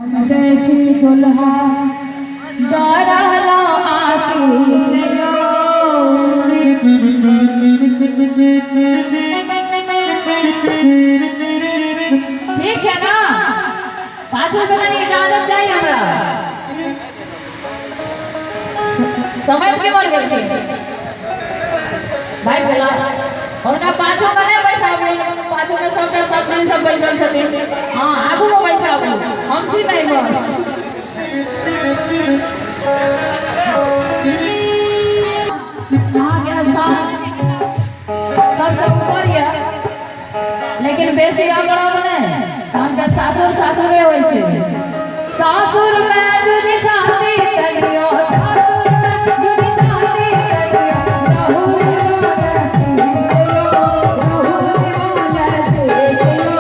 कैसी दुल्हा दरहला आशीष यो। ठीक है ना, पाछो से इजाजत चाहिए हमरा। समझ के बोल गए भाई बोला उनका पाछो में नहीं पैसा पाछो में सब दिन सब पैसा छथिन। हाँ आगू में पैसा हम सी नहीं बोल वहाँ के स्थान सबसे ऊपर है, लेकिन बेसी आंकड़ा में हम पे सासुर सासुरे होय छे। सासुर में जुड़ी छाती करियो, सासुर में जुड़ी छाती करियो, रहू दीवाना से यो, रहू दीवाना से यो।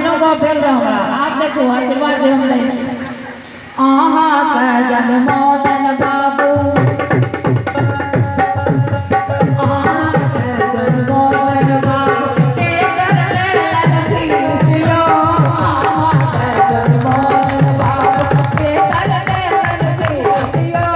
आप देखो आशीर्वाद दे हम नहीं आहा का जन्मोदन बाबू आहा का जन्मोदन बाबू के करले लगती सियो। आहा का जन्मोदन बाबू के करले लगती सियो।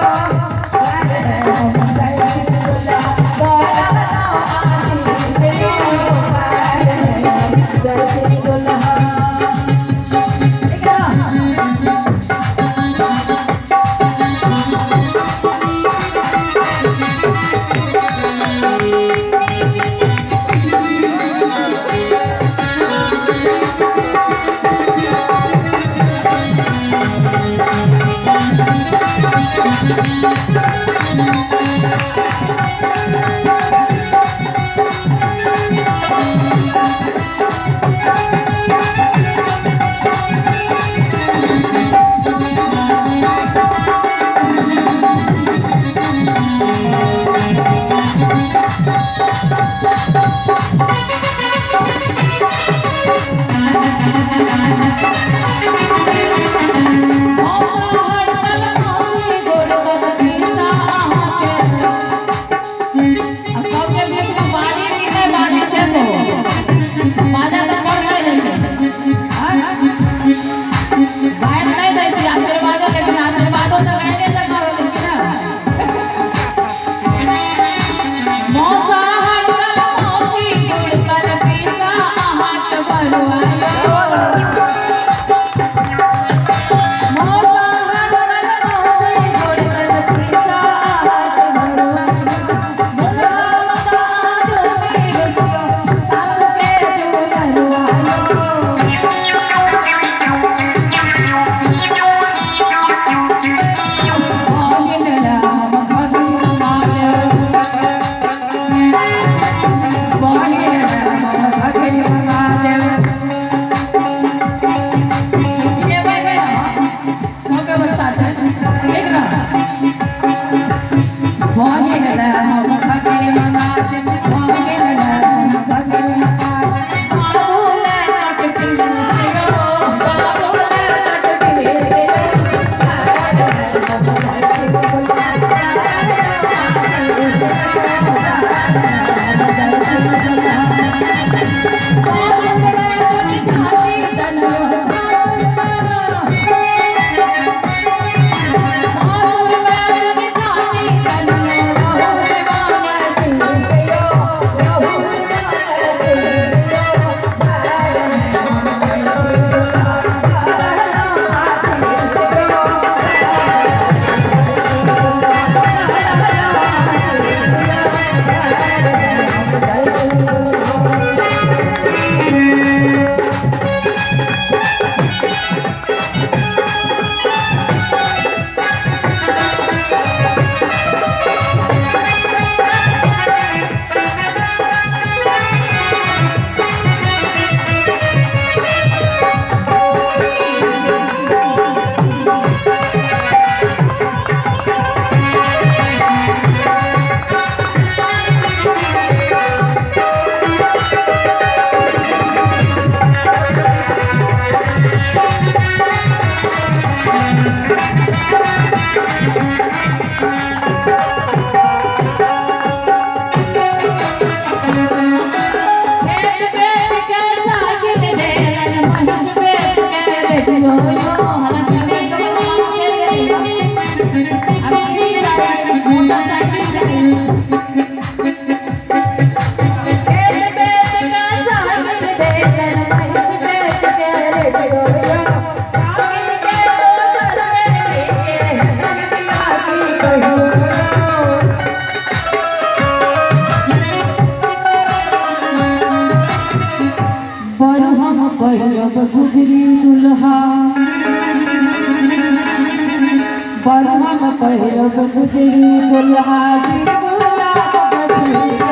भैरव गुजरी दुल्हा जी गुलाब बड़ी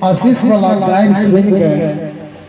आशीष वाला गायन सुन के